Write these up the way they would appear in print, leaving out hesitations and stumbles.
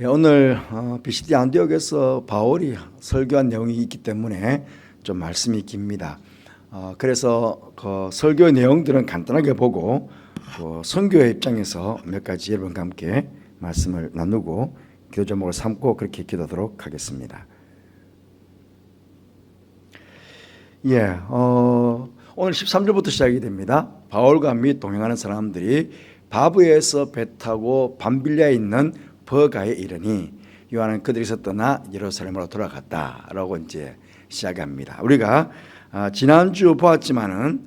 오늘 비시디 안디옥에서 바울이 설교한 내용이 있기 때문에 좀 말씀이 깁니다. 그래서 그 설교 내용들은 간단하게 보고 선교의 입장에서 몇 가지 여러분과 함께 말씀을 나누고 기도 제목을 삼고 그렇게 기도하도록 하겠습니다. 오늘 13절부터 시작이 됩니다. 바울과 및 동행하는 사람들이 바브에서 배 타고 밤빌리아에 있는 버가에 이르니 요한은 그들에서 떠나 예루살렘으로 돌아갔다라고 이제 시작합니다. 우리가 지난주 보았지만은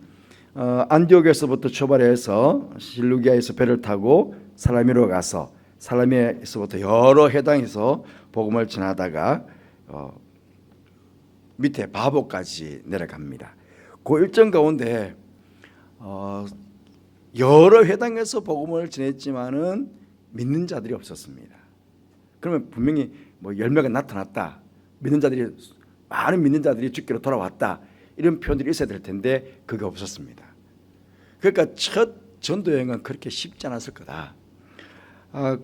안디옥에서부터 출발해서 실루기아에서 배를 타고 살라미로 가서 살라미에서부터 여러 회당에서 복음을 전하다가 밑에 바보까지 내려갑니다. 그 일정 가운데 여러 회당에서 복음을 전했지만은 믿는 자들이 없었습니다. 그러면 분명히 열매가 나타났다, 많은 믿는 자들이 주께로 돌아왔다, 이런 표현들이 있어야 될 텐데 그게 없었습니다. 그러니까 첫 전도 여행은 그렇게 쉽지 않았을 거다.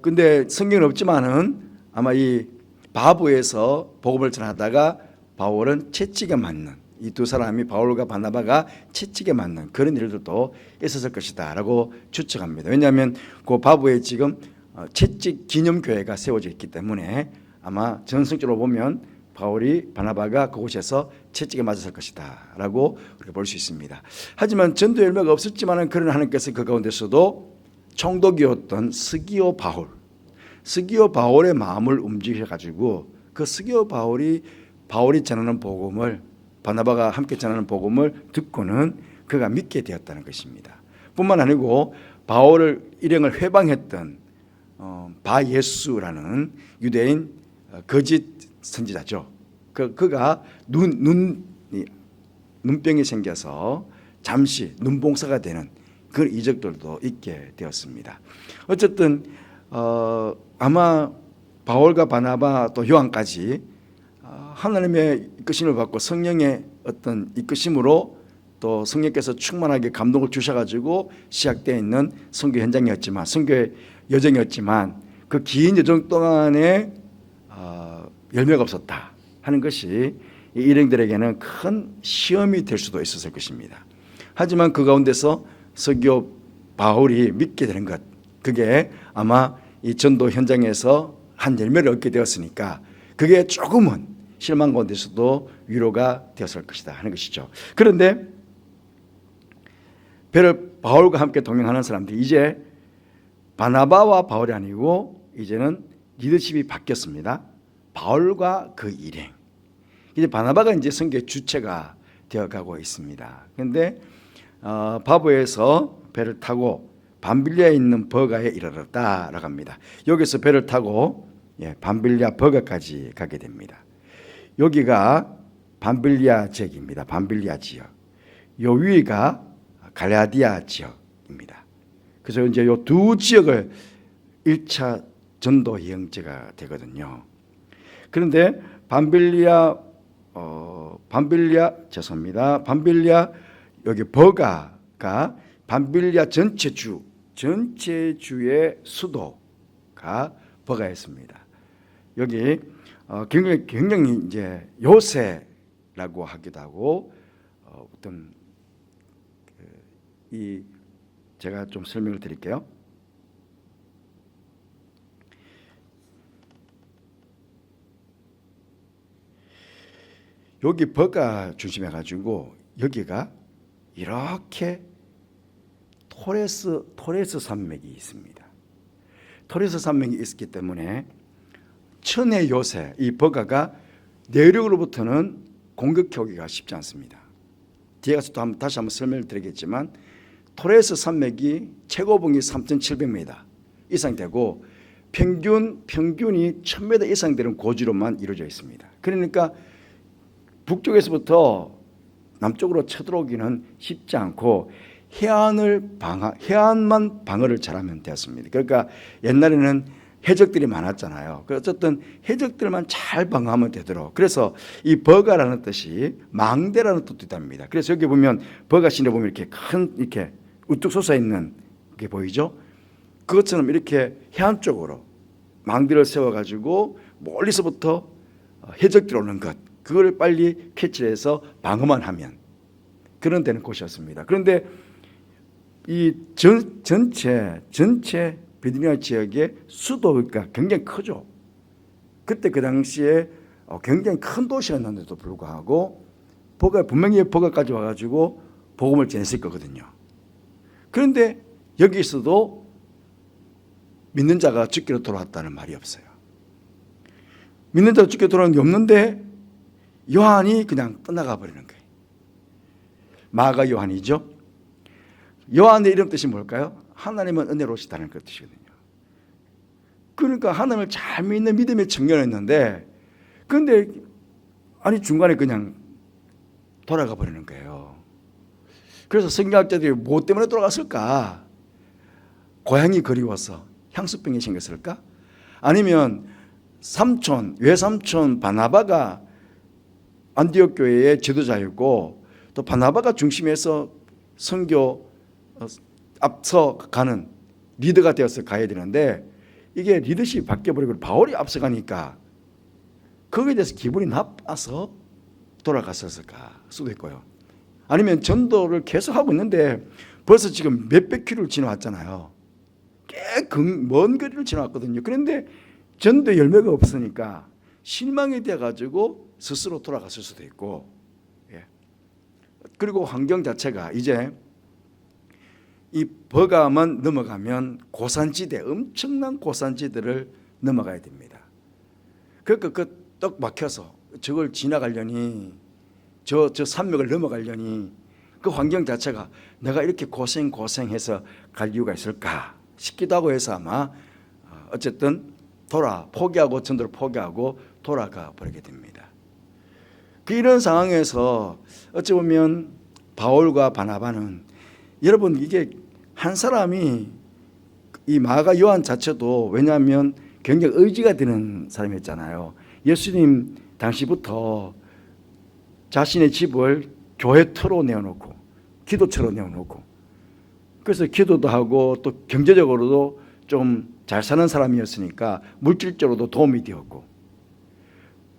근데 성경은 없지만은 아마 이 바브에서 복음을 전하다가 바울은 채찍에 맞는, 이 두 사람이 바울과 바나바가 채찍에 맞는 그런 일들도 있었을 것이다 라고 추측합니다. 왜냐하면 그 바브에 지금 채찍 기념교회가 세워져 있기 때문에 아마 전성적으로 보면 바울이 바나바가 그곳에서 채찍에 맞았을 것이다 라고 우리가 볼 수 있습니다. 하지만 전도 열매가 없었지만 그런 하나님께서 그 가운데서도 총독이었던 스기오 바울의 마음을 움직여가지고 그 스기오 바울이 전하는 복음을, 바나바가 함께 전하는 복음을 듣고는 그가 믿게 되었다는 것입니다. 뿐만 아니고 바울을 일행을 회방했던 바예수라는 유대인 거짓 선지자죠. 그가 눈병이 생겨서 잠시 눈봉사가 되는 그런 이적들도 있게 되었습니다. 어쨌든 아마 바울과 바나바 또 요한까지 하나님의 이끄심을 받고 성령의 어떤 이끄심으로 또 성령께서 충만하게 감동을 주셔가지고 시작되어 있는 선교 현장이었지만, 선교의 여정이었지만 그 긴 여정 동안에 열매가 없었다 하는 것이 이 일행들에게는 큰 시험이 될 수도 있었을 것입니다. 하지만 그 가운데서 서기오 바울이 믿게 되는 것, 그게 아마 이 전도 현장에서 한 열매를 얻게 되었으니까 그게 조금은 실망 가운데서도 위로가 되었을 것이다 하는 것이죠. 그런데 바울과 함께 동행하는 사람들이 이제 바나바와 바울이 아니고 이제는 리더십이 바뀌었습니다. 바울과 그 일행, 이제 바나바가 이제 선교의 주체가 되어가고 있습니다. 그런데 바브에서 배를 타고 밤빌리아에 있는 버가에 이르렀다라고 합니다. 여기서 배를 타고 밤빌리아 버가까지 가게 됩니다. 여기가 밤빌리아 지역입니다. 밤빌리아 지역. 요 위가 갈라디아 지역입니다. 그래서 이제 요 두 지역을 1차 전도 여행지가 되거든요. 그런데 밤빌리아 여기 버가가 밤빌리아 전체주의 수도가 버가였습니다. 여기 굉장히 이제 요새라고 하기도 하고 어떤 제가 좀 설명을 드릴게요. 여기 버가 중심해 가지고 여기가 이렇게 토레스 산맥이 있습니다. 토레스 산맥이 있기 때문에 천의 요새 이 버가가 내륙으로부터는 공격해 오기가 쉽지 않습니다. 뒤에 가서 다시 한번 설명을 드리겠지만 토레스 산맥이 최고봉이 3,700m 이상 되고 평균이 1,000m 이상 되는 고지로만 이루어져 있습니다. 그러니까 북쪽에서부터 남쪽으로 쳐들어오기는 쉽지 않고 해안만 방어를 잘하면 되었습니다. 그러니까 옛날에는 해적들이 많았잖아요. 어쨌든 해적들만 잘 방어하면 되도록. 그래서 이 버가라는 뜻이 망대라는 뜻도 있답니다. 그래서 여기 보면 버가 신에 보면 이렇게 우뚝 솟아 있는 게 보이죠? 그것처럼 이렇게 해안 쪽으로 망대를 세워가지고 멀리서부터 해적들이 오는 것, 그걸 빨리 캐치해서 방어만 하면 그런 되는 곳이었습니다. 그런데 이 전체 베드니아 지역의 수도가 굉장히 크죠. 그때 그 당시에 굉장히 큰 도시였는데도 불구하고 분명히 버가까지 와가지고 복음을 전했을 거거든요. 그런데 여기서도 믿는 자가 죽기로 돌아왔다는 말이 없어요. 믿는 자가 죽기로 돌아온 게 없는데 요한이 그냥 떠나가 버리는 거예요. 마가 요한이죠. 요한의 이름 뜻이 뭘까요? 하나님은 은혜로우시다는 그 뜻이거든요. 그러니까 하나님을 잘 믿는 믿음의 청년이었는데, 그런데 아니 중간에 그냥 돌아가 버리는 거예요. 그래서 성경학자들이 뭐 때문에 돌아갔을까? 고향이 그리워서 향수병이 생겼을까? 아니면 외삼촌 바나바가 안디옥 교회의 지도자였고, 또 바나바가 중심에서 선교 앞서 가는 리더가 되어서 가야 되는데, 이게 리더십이 바뀌어버리고 바울이 앞서가니까 거기에 대해서 기분이 나빠서 돌아갔었을까 수도 있고요. 아니면 전도를 계속하고 있는데 벌써 지금 몇백 킬로를 지나왔잖아요. 꽤 먼 거리를 지나왔거든요. 그런데 전도 열매가 없으니까 실망이 돼가지고 스스로 돌아갔을 수도 있고, 그리고 환경 자체가 이제 이 버가만 넘어가면 고산지대, 엄청난 고산지대를 넘어가야 됩니다. 그러니까 떡 막혀서 저걸 지나가려니, 저 산맥을 넘어가려니 그 환경 자체가 내가 이렇게 고생해서 갈 이유가 있을까 싶기도 하고 해서 아마 어쨌든 포기하고 전도를 포기하고 돌아가 버리게 됩니다. 이런 상황에서 어찌 보면 바울과 바나바는, 여러분 이게 한 사람이, 이 마가 요한 자체도 왜냐하면 굉장히 의지가 되는 사람이었잖아요. 예수님 당시부터 자신의 집을 교회터로 내어놓고 기도처로 내어놓고, 그래서 기도도 하고 또 경제적으로도 좀 잘 사는 사람이었으니까 물질적으로도 도움이 되었고,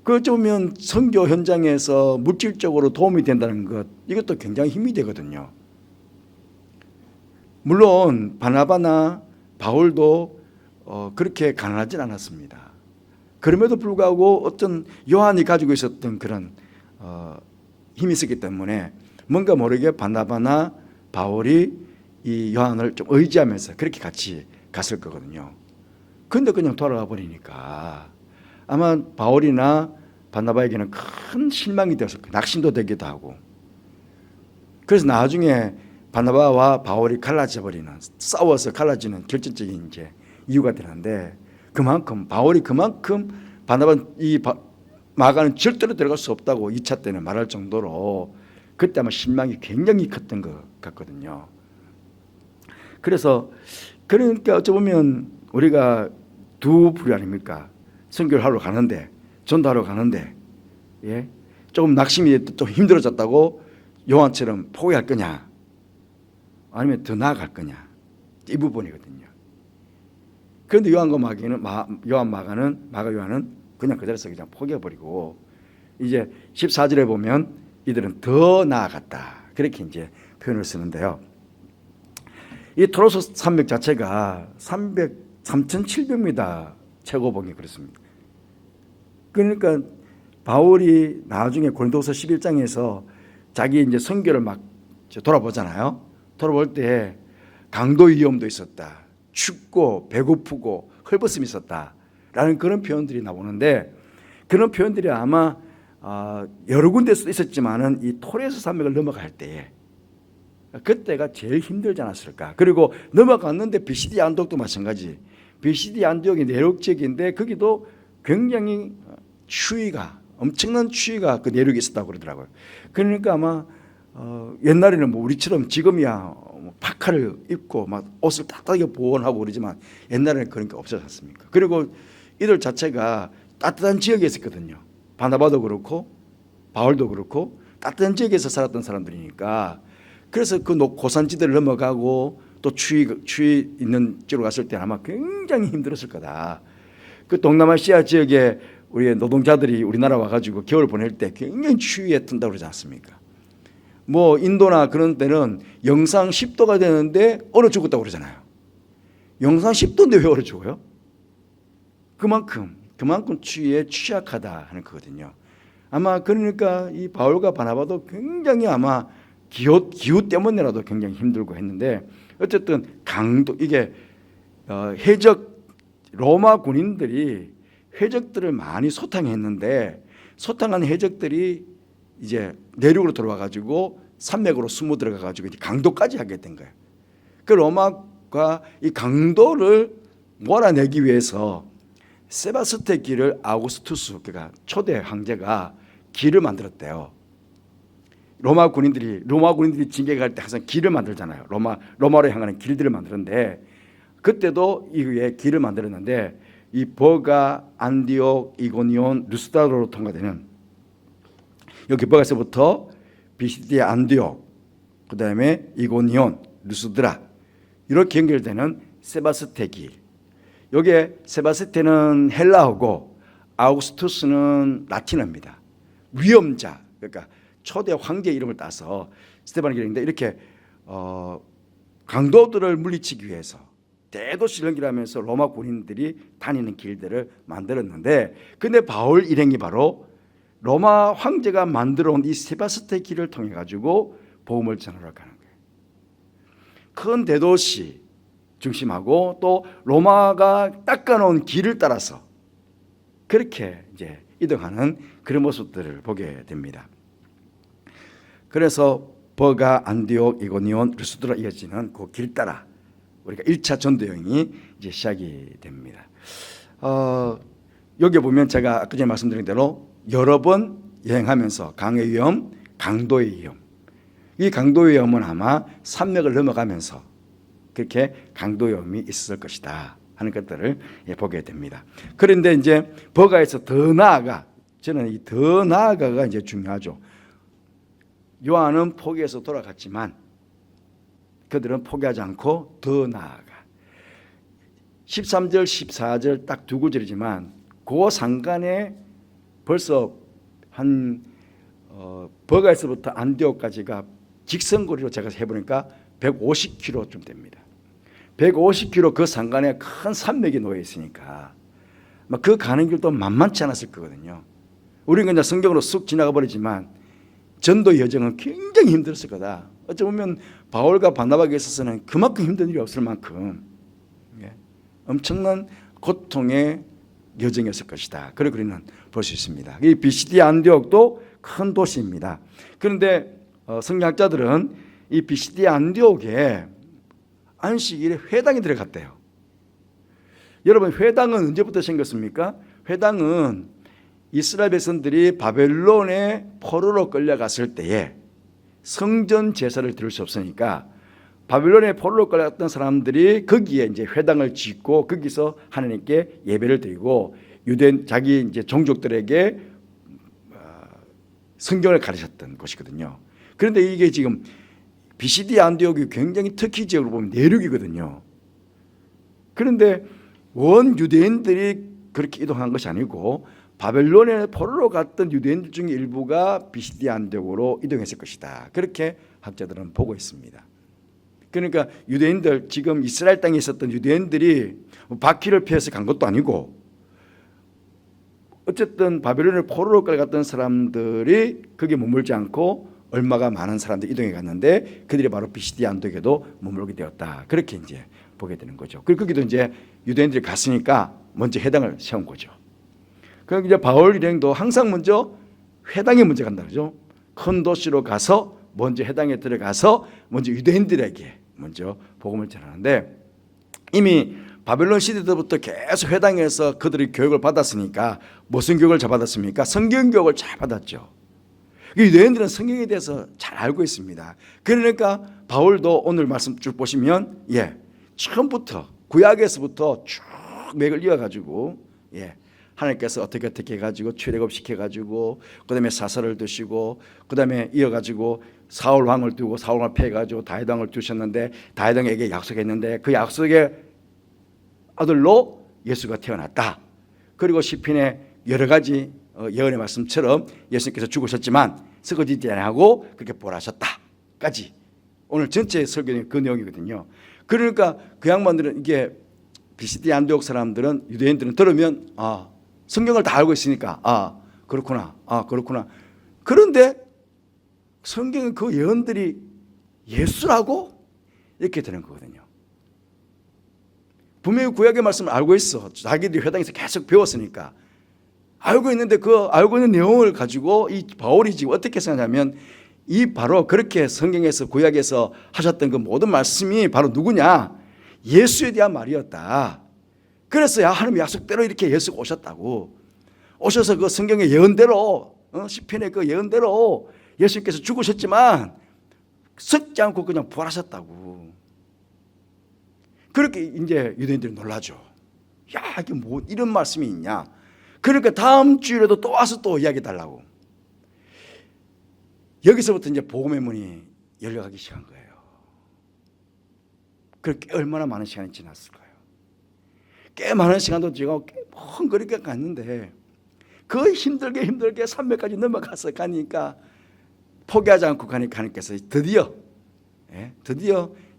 그러면 선교 현장에서 물질적으로 도움이 된다는 것, 이것도 굉장히 힘이 되거든요. 물론 바나바나 바울도 그렇게 가난하진 않았습니다. 그럼에도 불구하고 어떤 요한이 가지고 있었던 그런 힘이 있었기 때문에 뭔가 모르게 바나바나 바울이 이 요한을 좀 의지하면서 그렇게 같이 갔을 거거든요. 근데 그냥 돌아가 버리니까 아마 바울이나 바나바에게는 큰 실망이 되었을 거예요. 낙심도 되기도 하고. 그래서 나중에 바나바와 바울이 싸워서 갈라지는 결정적인 이제 이유가 되는데, 바울이 그만큼 마가는 절대로 들어갈 수 없다고 2차 때는 말할 정도로 그때 아마 실망이 굉장히 컸던 것 같거든요. 그러니까 어쩌면 우리가 두 부류 아닙니까? 선교를 하러 가는데, 전도하러 가는데, 조금 낙심이 좀 힘들어졌다고 요한처럼 포기할 거냐, 아니면 더 나아갈 거냐, 이 부분이거든요. 그런데 마가 요한은 그냥 그 자리에서 그냥 포기해버리고, 이제 14절에 보면 이들은 더 나아갔다, 그렇게 이제 표현을 쓰는데요. 이 토로스 산맥 자체가 3,700m 최고봉이 그렇습니다. 그러니까 바울이 나중에 고린도서 11장에서 자기 이제 선교를 막 돌아보잖아요. 돌아볼 때 강도 위험도 있었다, 춥고 배고프고 헐벗음이 있었다라는 그런 표현들이 나오는데, 그런 표현들이 아마 여러 군데서 있었지만은 이 토레스 산맥을 넘어갈 때에 그때가 제일 힘들지 않았을까. 그리고 넘어갔는데 비시디 안독도 마찬가지. 비시디 안독이 내륙 지역인데 거기도 굉장히 엄청난 추위가 그 내륙에 있었다고 그러더라고요. 그러니까 아마 옛날에는 뭐 우리처럼 지금이야 파카를 입고 막 옷을 따뜻하게 보온하고 그러지만 옛날에는 그런 게 없었지 않습니까? 그리고 이들 자체가 따뜻한 지역에 있었거든요. 바나바도 그렇고 바울도 그렇고 따뜻한 지역에서 살았던 사람들이니까, 그래서 그 고산지대를 넘어가고 또 추위 있는 쪽으로 갔을 때 아마 굉장히 힘들었을 거다. 그 동남아시아 지역에 우리 노동자들이 우리나라 와가지고 겨울 보낼 때 굉장히 추위에 튼다고 그러지 않습니까? 뭐 인도나 그런 데는 영상 10도가 되는데 얼어 죽었다고 그러잖아요. 영상 10도인데 왜 얼어 죽어요? 그만큼 추위에 취약하다 하는 거거든요. 아마 그러니까 이 바울과 바나바도 굉장히 아마 기후 때문에라도 굉장히 힘들고 했는데, 어쨌든 강도, 이게 해적 로마 군인들이 해적들을 많이 소탕했는데, 소탕한 해적들이 이제 내륙으로 들어와 가지고 산맥으로 숨어 들어가 가지고 강도까지 하게 된 거예요. 그 로마가 이 강도를 몰아내기 위해서 세바스테 길을 아우구스투스, 그러니까 초대 황제가 길을 만들었대요. 로마 군인들이 진격할 때 항상 길을 만들잖아요. 로마로 향하는 길들을 만드는데, 그때도 이후에 길을 만들었는데, 이 버가, 안디옥, 이고니온, 루스드라로 통과되는, 여기 버가에서부터 비시디아 안디옥, 그 다음에 이고니온, 루스드라, 이렇게 연결되는 세바스테 길. 여기에 세바스테는 헬라어고 아우구스투스는 라틴어입니다. 위험자, 그러니까 초대 황제 이름을 따서 스테반 길인데, 이렇게 강도들을 물리치기 위해서 대도시를 연결하면서 로마 군인들이 다니는 길들을 만들었는데, 근데 바울 일행이 바로 로마 황제가 만들어 온 이 세바스테 길을 통해 가지고 복음을 전하러 가는 거예요. 큰 대도시 중심하고 또 로마가 닦아놓은 길을 따라서 그렇게 이제 이동하는 그런 모습들을 보게 됩니다. 그래서 버가, 안디옥, 이고니온, 루스드라 이어지는 그 길 따라 우리가 1차 전도 여행이 이제 시작이 됩니다. 여기 보면 제가 아까 전에 말씀드린 대로 여러 번 여행하면서 강의 위험, 강도의 위험, 이 강도의 위험은 아마 산맥을 넘어가면서 그렇게 강도의 위험이 있었을 것이다 하는 것들을 보게 됩니다. 그런데 이제 버가에서 더 나아가, 저는 이 더 나아가가 이제 중요하죠. 요한은 포기해서 돌아갔지만 그들은 포기하지 않고 더 나아가. 13절, 14절 딱 두 구절이지만 그 상간에 벌써 한 버가에서부터 안디옥까지가 직선거리로 제가 해보니까 150km쯤 됩니다. 150km 그 상간에 큰 산맥이 놓여 있으니까 그 가는 길도 만만치 않았을 거거든요. 우리는 그냥 성경으로 쑥 지나가 버리지만 전도 여정은 굉장히 힘들었을 거다. 어쩌면 바울과 바나바에게 있어서는 그만큼 힘든 일이 없을 만큼 엄청난 고통의 여정이었을 것이다. 그리고 우리는 볼 수 있습니다. 이 비시디아 안디옥도 큰 도시입니다. 그런데 성경학자들은 이 비시디아 안디옥에 안식일에 회당이 들어갔대요. 여러분, 회당은 언제부터 생겼습니까? 회당은 이스라엘 백성들이 바벨론의 포로로 끌려갔을 때에 성전 제사를 드릴 수 없으니까 바벨론의 포로로 끌려갔던 사람들이 거기에 이제 회당을 짓고 거기서 하나님께 예배를 드리고 유대인 자기 이제 종족들에게 성경을 가르쳤던 곳이거든요. 그런데 이게 지금 비시디아 안디옥이 굉장히 터키 지역으로 보면 내륙이거든요. 그런데 원 유대인들이 그렇게 이동한 것이 아니고 바벨론의 포로로 갔던 유대인들 중에 일부가 비시디아 안디옥으로 이동했을 것이다. 그렇게 학자들은 보고 있습니다. 그러니까 유대인들, 지금 이스라엘 땅에 있었던 유대인들이 바퀴를 피해서 간 것도 아니고 어쨌든 바벨론의 포로로 끌어갔던 사람들이 거기에 머물지 않고 얼마가 많은 사람들이 이동해 갔는데 그들이 바로 비시디아 안디옥에도 머물게 되었다. 그렇게 이제 보게 되는 거죠. 그리고 거기도 이제 유대인들이 갔으니까 먼저 회당을 세운 거죠. 그러니까 이제 바울 일행도 항상 먼저 회당에 먼저 간다 그러죠. 큰 도시로 가서 먼저 회당에 들어가서 먼저 유대인들에게 먼저 복음을 전하는데, 이미 바벨론 시대 때부터 계속 회당에서 그들이 교육을 받았으니까 무슨 교육을 잘 받았습니까? 성경 교육을 잘 받았죠. 유대인들은 성경에 대해서 잘 알고 있습니다. 그러니까 바울도 오늘 말씀 쭉 보시면 처음부터 구약에서부터 쭉 맥을 이어가지고 하나님께서 어떻게 해가지고 출애굽시켜가지고 그다음에 사사를 두시고 그다음에 이어가지고 사울 왕을 두고 사울 왕을 패해가지고 다윗 왕을 두셨는데 다윗 왕에게 약속했는데 그 약속의 아들로 예수가 태어났다. 그리고 시편의 여러 가지 예언의 말씀처럼 예수님께서 죽으셨지만 쓰러지지 아니하고 그렇게 부활하셨다까지 오늘 전체 설교는 그 내용이거든요. 그러니까 그 양반들은 이게 비시디 안디옥 사람들은 유대인들은 들으면 성경을 다 알고 있으니까 그렇구나 그렇구나. 그런데 성경은 그 예언들이 예수라고 이렇게 되는 거거든요. 분명히 구약의 말씀을 알고 있어. 자기들이 회당에서 계속 배웠으니까 알고 있는데 그 알고 있는 내용을 가지고 이 바울이 지금 어떻게 생각하냐면 이 바로 그렇게 성경에서 구약에서 하셨던 그 모든 말씀이 바로 누구냐? 예수에 대한 말이었다. 그래서 하나님의 약속대로 이렇게 예수가 오셨다고. 오셔서 그 성경의 예언대로 시편의 그 예언대로 예수님께서 죽으셨지만 썩지 않고 그냥 부활하셨다고. 그렇게 이제 유대인들이 놀라죠. 야, 이게 뭐 이런 말씀이 있냐? 그러니까 다음 주일에도 또 와서 또 이야기해 달라고. 여기서부터 이제 복음의 문이 열려가기 시작한 거예요. 그렇게 얼마나 많은 시간이 지났을까요? 꽤 많은 시간도 지나고 먼 거리까지 갔는데 그 힘들게 300까지 넘어가서 가니까 포기하지 않고 가니까 하나님께서 드디어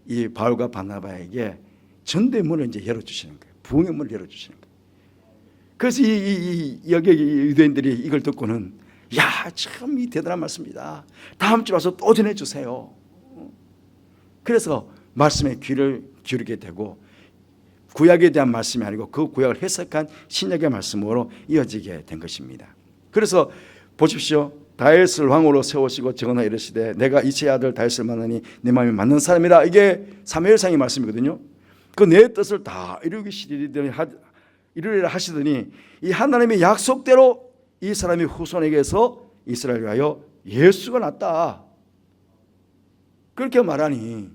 이 바울과 바나바에게 전도의 문을 이제 열어주시는 거예요. 부흥의 문을 열어주시는 거예요. 그래서 여기 유대인들이 이걸 듣고는 야, 참 이 대단한 말씀이다. 다음 주에 와서 또 전해주세요. 그래서 말씀에 귀를 기울이게 되고 구약에 대한 말씀이 아니고 그 구약을 해석한 신약의 말씀으로 이어지게 된 것입니다. 그래서 보십시오. 다윗을 왕으로 세우시고 정언하 이르시되 내가 이새의 아들 다윗을 만나니 내 마음이 맞는 사람이라. 이게 사무엘상의 말씀이거든요. 그 내 뜻을 다 이루리라 하시더니 이 하나님의 약속대로 이 사람이 후손에게서 이스라엘을 위하여 예수가 났다. 그렇게 말하니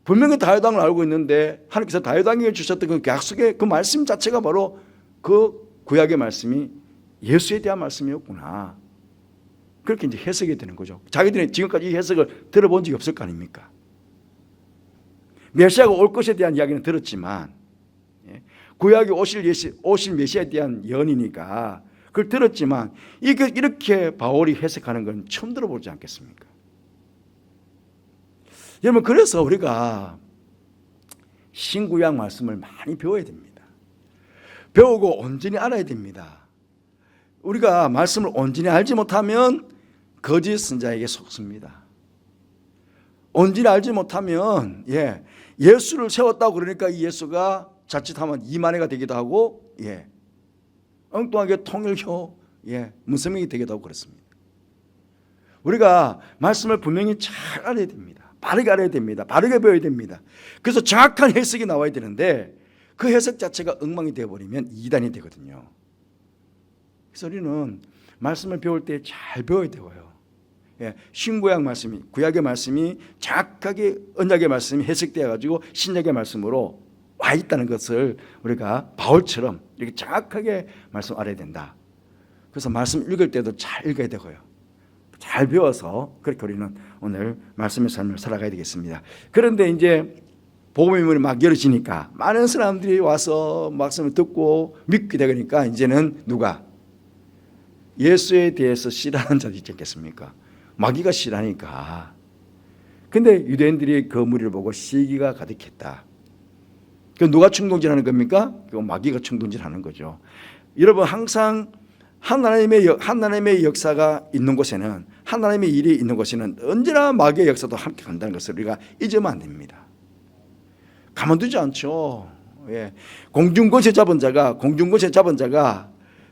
분명히 다윗 왕을 알고 있는데 하나님께서 다윗 왕에게 주셨던 그 약속의 그 말씀 자체가 바로 그 구약의 말씀이 예수에 대한 말씀이었구나. 그렇게 이제 해석이 되는 거죠. 자기들이 지금까지 이 해석을 들어본 적이 없을 거 아닙니까? 메시아가 올 것에 대한 이야기는 들었지만 구약에 오실 메시아에 대한 예언이니까 그걸 들었지만 이렇게 바울이 해석하는 건 처음 들어보지 않겠습니까? 여러분, 그래서 우리가 신구약 말씀을 많이 배워야 됩니다. 배우고 온전히 알아야 됩니다. 우리가 말씀을 온전히 알지 못하면 거짓 선자에게 속습니다. 온전히 알지 못하면 예수를 세웠다고 그러니까 이 예수가 자칫하면 이만해가 되기도 하고 엉뚱하게 통일교 문선명이 되기도 하고 그렇습니다. 우리가 말씀을 분명히 잘 알아야 됩니다. 바르게 알아야 됩니다. 바르게 배워야 됩니다. 그래서 정확한 해석이 나와야 되는데 그 해석 자체가 엉망이 되어버리면 이단이 되거든요. 그래서 우리는 말씀을 배울 때 잘 배워야 되고요. 신구약 말씀이, 구약의 말씀이 정확하게 언약의 말씀이 해석되어 가지고 신약의 말씀으로 와 있다는 것을 우리가 바울처럼 이렇게 정확하게 말씀 알아야 된다. 그래서 말씀 읽을 때도 잘 읽어야 되고요. 잘 배워서 그렇게 우리는 오늘 말씀의 삶을 살아가야 되겠습니다. 그런데 이제 복음의 문이 막 열어지니까 많은 사람들이 와서 말씀을 듣고 믿게 되니까 이제는 누가? 예수에 대해서 싫어하는 자들이 있지 않겠습니까? 마귀가 싫어하니까. 근데 유대인들이 그 무리를 보고 시기가 가득했다. 그 누가 충동질하는 겁니까? 그 마귀가 충동질하는 거죠. 여러분, 항상 하나님의 역사가 있는 곳에는, 하나님의 일이 있는 곳에는 언제나 마귀의 역사도 함께 간다는 것을 우리가 잊으면 안 됩니다. 가만두지 않죠. 공중권세 잡은 자가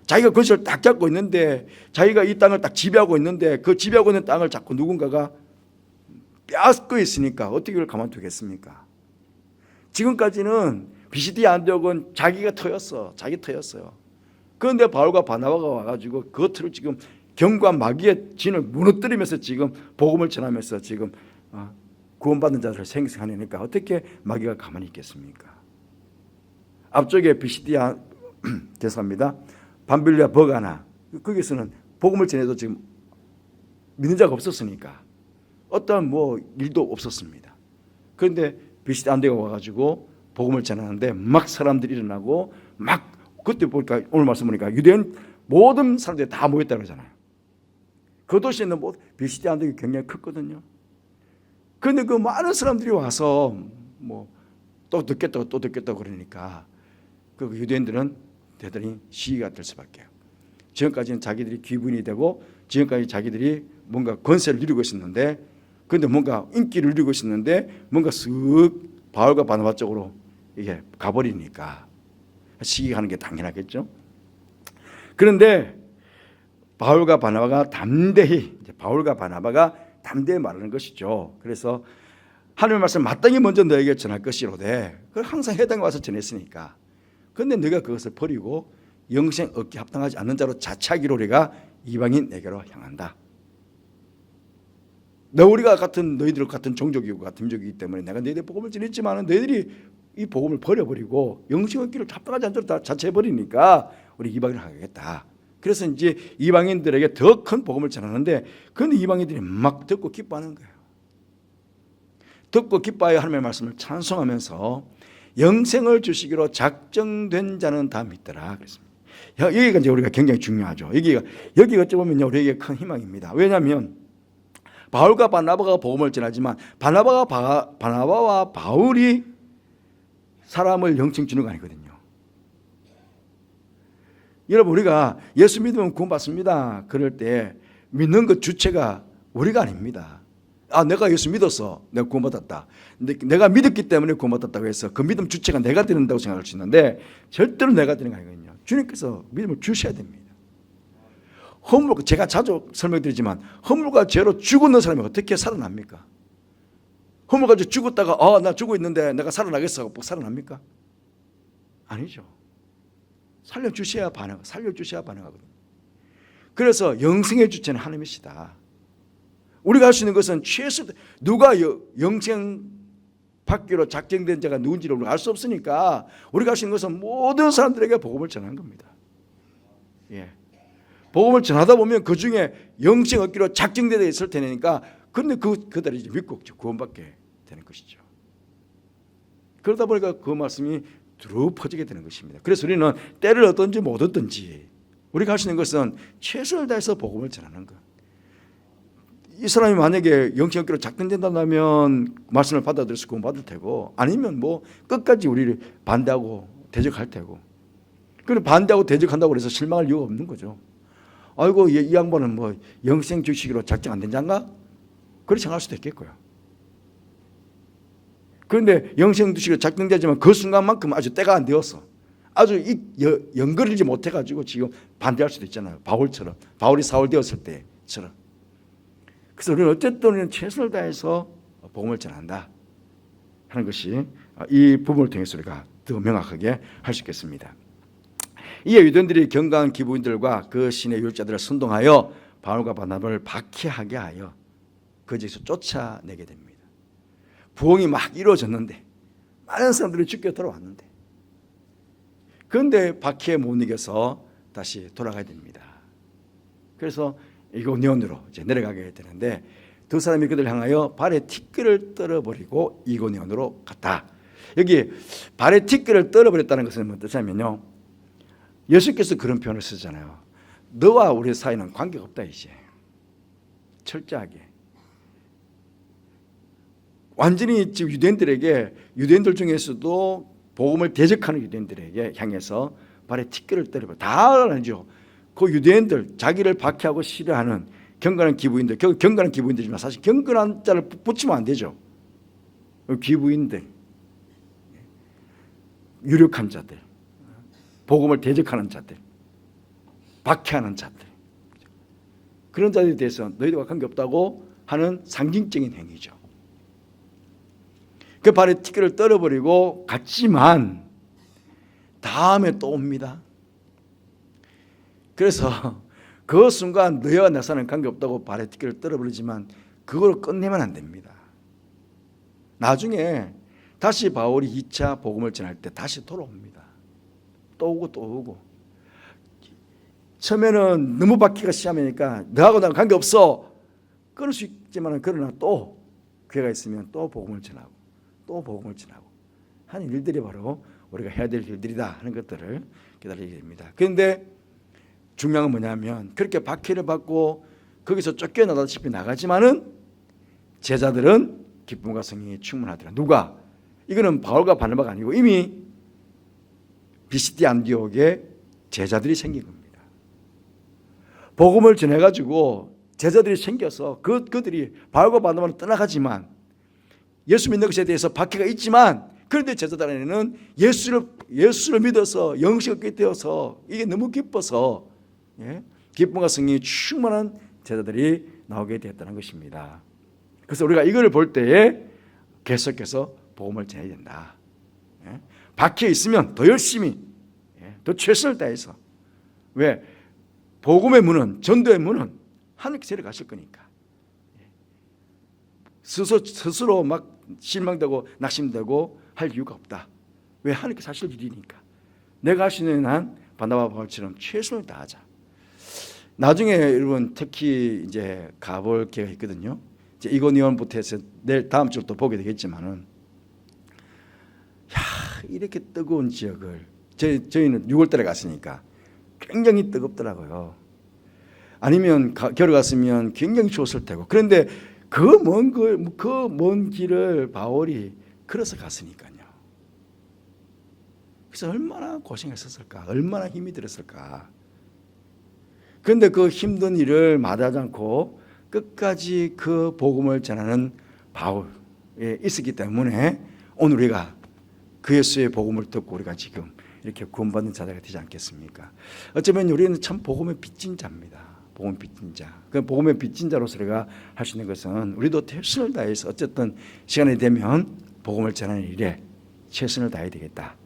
자기가 권세를 딱 잡고 있는데, 자기가 이 땅을 딱 지배하고 있는데 그 지배하고 있는 땅을 자꾸 누군가가 빼앗고 있으니까 어떻게 그걸 가만두겠습니까? 지금까지는 비시디 안디옥은 자기가 터였어요. 그런데 바울과 바나바가 와가지고 그 틀을 지금 견고한 마귀의 진을 무너뜨리면서 지금 복음을 전하면서 지금 구원받는 자들을 생성하니까 어떻게 마귀가 가만히 있겠습니까? 앞쪽에 비시디아 죄송합니다. 밤빌리아 버가나 거기서는 복음을 전해도 지금 믿는 자가 없었으니까 어떠한 일도 없었습니다. 그런데 비시디 안디옥가 와가지고 복음을 전하는데 막 사람들이 일어나고 막 그때 보니까 오늘 말씀 보니까 유대인 모든 사람들이 다 모였다 그러잖아요. 그 도시에 있는 비시디안 등이 굉장히 컸거든요. 그런데 그 많은 사람들이 와서 뭐 또 듣겠다고 또 듣겠다고 그러니까 그 유대인들은 대단히 시기가 될 수밖에. 지금까지는 자기들이 귀분이 되고 지금까지 자기들이 뭔가 권세를 누리고 있었는데, 그런데 뭔가 인기를 누리고 있었는데 뭔가 쓱 바울과 바나바 쪽으로 이게 가버리니까 시기가 하는 게 당연하겠죠. 그런데 바울과 바나바가 담대히 말하는 것이죠. 그래서 하나님의 말씀 마땅히 먼저 너에게 전할 것이로되, 그걸 항상 해당에 와서 전했으니까. 그런데 너희가 그것을 버리고 영생 얻기 합당하지 않는 자로 자차기로 우리가 이방인 에게로 향한다. 우리가 너희들 같은 종족이고 같은 민족이기 때문에 내가 너희들 복음을 전했지만 너희들이 이 복음을 버려버리고 영생 얻기를 합당하지 않는 자로 자처해버리니까 우리 이방인을 하겠다. 그래서 이제 이방인들에게 더 큰 복음을 전하는데, 그런데 이방인들이 막 듣고 기뻐하는 거예요. 듣고 기뻐하여 하나님의 말씀을 찬송하면서 영생을 주시기로 작정된 자는 다 믿더라 그랬습니다. 여기가 이제 우리가 굉장히 중요하죠. 여기가 어찌 보면 우리에게 큰 희망입니다. 왜냐하면 바울과 바나바가 복음을 전하지만 바나바와 바울이 사람을 영생 주는 거 아니거든요. 여러분, 우리가 예수 믿으면 구원받습니다. 그럴 때 믿는 것 주체가 우리가 아닙니다. 내가 예수 믿었어. 내가 구원받았다. 근데 내가 믿었기 때문에 구원받았다고 해서 그 믿음 주체가 내가 되는다고 생각할 수 있는데 절대로 내가 되는 게 아니거든요. 주님께서 믿음을 주셔야 됩니다. 제가 자주 설명드리지만 허물과 죄로 죽었는 사람이 어떻게 살아납니까? 허물 가지고 죽었다가 나 죽어 있는데 내가 살아나겠어 하고 살아납니까? 아니죠. 살려주셔야 반응하거든요. 그래서 영생의 주체는 하나님이시다. 우리가 할 수 있는 것은 누가 영생 받기로 작정된 자가 누군지를 우리가 알 수 없으니까 우리가 할 수 있는 것은 모든 사람들에게 복음을 전하는 겁니다. 예. 복음을 전하다 보면 그 중에 영생 얻기로 작정되어 있을 테니까, 그런데 그들이 이제 믿고 구원받게 되는 것이죠. 그러다 보니까 그 말씀이 두루 퍼지게 되는 것입니다. 그래서 우리는 때를 얻든지 못 얻든지 우리가 할 수 있는 것은 최선을 다해서 복음을 전하는 것. 이 사람이 만약에 영생 얻기로 작정된다면 말씀을 받아들여서 구원받을 테고, 아니면 뭐 끝까지 우리를 반대하고 대적할 테고. 그리고 반대하고 대적한다고 해서 실망할 이유가 없는 거죠. 아이고 이 양반은 뭐 영생 주시기로 작정 안 된 자인가? 그렇게 생각할 수도 있겠고요. 그런데 영생 주시기로 작정되지만 그 순간만큼 아주 때가 안 되어서 아주 연결이지 못해가지고 지금 반대할 수도 있잖아요. 바울이 사울 되었을 때처럼. 그래서 우리는 어쨌든 우리는 최선을 다해서 복음을 전한다 하는 것이 이 부분을 통해서 우리가 더 명확하게 할 수 있겠습니다. 이에 유대인들이 경건한 기부인들과 그 신의 율자들을 선동하여 바울과 바나바를 박해하게 하여 거기서 쫓아내게 됩니다. 부흥이 막 이루어졌는데 많은 사람들이 죽게 돌아왔는데, 그런데 박해에 못 이겨서 다시 돌아가야 됩니다. 그래서 이고니온으로 이제 내려가게 되는데, 두 사람이 그들을 향하여 발에 티끌을 떨어버리고 이고니온으로 갔다. 여기 발에 티끌을 떨어버렸다는 것은 무슨 뜻이냐면요, 예수께서 그런 표현을 쓰잖아요. 너와 우리 사이는 관계가 없다 이제. 철저하게. 완전히 지금 유대인들 중에서도 복음을 대적하는 유대인들에게 향해서 발에 티끌을 떨어버려. 다 알죠. 그 유대인들, 자기를 박해하고 싫어하는 경건한 기부인들, 경건한 기부인들이지만 사실 경건한 자를 붙이면 안 되죠. 기부인들, 유력한 자들, 복음을 대적하는 자들, 박해하는 자들, 그런 자들에 대해서 너희들과 관계없다고 하는 상징적인 행위죠. 그 발에 티끌을 떨어버리고 갔지만 다음에 또 옵니다. 그래서 그 순간 너희와 내 사는 관계없다고 발에 티끌을 떨어버리지만 그걸 끝내면 안 됩니다. 나중에 다시 바울이 2차 복음을 전할 때 다시 돌아옵니다. 또 오고 또 오고. 처음에는 너무 박해가 심하니까 너하고 나랑 관계없어 끊을 수 있지만, 그러나 또 기회가 있으면 또 복음을 전하고 또 복음을 전하고 하는 일들이 바로 우리가 해야 될 일들이다 하는 것들을 기다리게 됩니다. 그런데 중요한 건 뭐냐면 그렇게 박해를 받고 거기서 쫓겨나다시피 나가지만은 제자들은 기쁨과 성령이 충만하더라. 누가? 이거는 바울과 바나바가 아니고 이미 비시디 안디옥에 제자들이 생긴 겁니다. 복음을 전해가지고 제자들이 생겨서 그들이 바울과 바나바는 떠나가지만 예수 믿는 것에 대해서 박해가 있지만 그런데 제자들 안에는 예수를 믿어서 영식 얻게 되어서 이게 너무 기뻐서 기쁨과 성령이 충만한 제자들이 나오게 되었다는 것입니다. 그래서 우리가 이걸 볼 때에 계속해서 복음을 전해야 된다. 박혀 있으면 더 열심히 더 최선을 다해서 왜? 복음의 문은 전도의 문은 하나님께 데려가실 거니까 스스로 막 실망되고 낙심되고 할 이유가 없다. 왜? 하나님께 하실 일이니까 내가 할 수 있는 한 바나바 바울처럼 최선을 다하자. 나중에 여러분 특히 이제 가볼 기회가 있거든요. 이제 이고니온부터 해서 내일 다음 주로 또 보게 되겠지만은 이렇게 뜨거운 지역을 저희는 6월달에 갔으니까 굉장히 뜨겁더라고요. 아니면 겨울 갔으면 굉장히 추웠을 테고. 그런데 그 먼 길을 바울이 걸어서 갔으니까요. 그래서 얼마나 고생했었을까, 얼마나 힘이 들었을까. 그런데 그 힘든 일을 마다하지 않고 끝까지 그 복음을 전하는 바울에 있었기 때문에 오늘 우리가 그 예수의 복음을 듣고 우리가 지금 이렇게 구원받는 자가 되지 않겠습니까? 어쩌면 우리는 참 복음의 빚진 자입니다. 복음의 빚진 자. 그 복음의 빚진 자로서 우리가 할 수 있는 것은 우리도 최선을 다해서 어쨌든 시간이 되면 복음을 전하는 일에 최선을 다해야 되겠다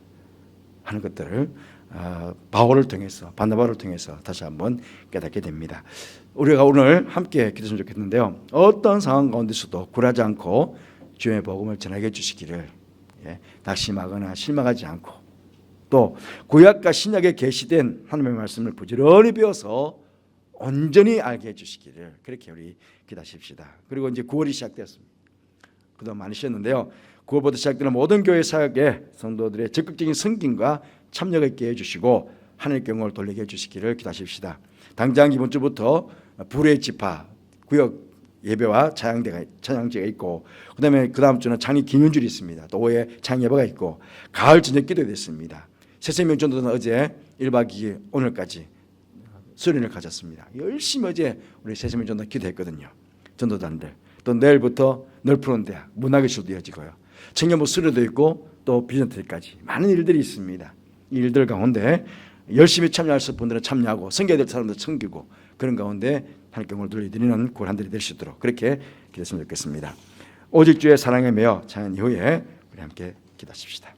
하는 것들을 바울을 통해서 바나바를 통해서 다시 한번 깨닫게 됩니다. 우리가 오늘 함께 기도했으면 좋겠는데요. 어떤 상황 가운데서도 굴하지 않고 주의 복음을 전하게 해주시기를 낙심하거나 실망하지 않고 또 구약과 신약에 계시된 하나님의 말씀을 부지런히 배워서 온전히 알게 해주시기를 그렇게 우리 기도하십시다. 그리고 이제 9월이 시작되었습니다. 그동안 많이 쉬었는데요. 9월부터 시작되는 모든 교회 사역에 성도들의 적극적인 섬김과 참여가 있게 해주시고 하늘의 영광을 돌리게 해주시기를 기도하십시다. 당장 이번 주부터 불의 지파 구역 예배와 찬양제가 있고 그다음에 그 다음 주는 장리 기념줄이 있습니다. 또 5회 찬양 예배가 있고 가을 저녁 기도가 됐습니다. 새생명 전도는 어제 1박 2일 오늘까지 수련을 가졌습니다. 열심히 어제 우리 새생명 전도 기도했거든요. 전도단들. 또 내일부터 넓푸른 대학 문화교실도 이어지고요. 청년부 수련도 있고 또 비전트까지 많은 일들이 있습니다. 이 일들 가운데 열심히 참여할 수 있는 분들은 참여하고 섬겨야 될 사람들 섬기고 그런 가운데 하나님께 영광을 돌려드리는 한 달이 될 수 있도록 그렇게 기도했으면 좋겠습니다. 오직 주의 사랑에 매여 찬양 이후에 우리 함께 기도하십시다.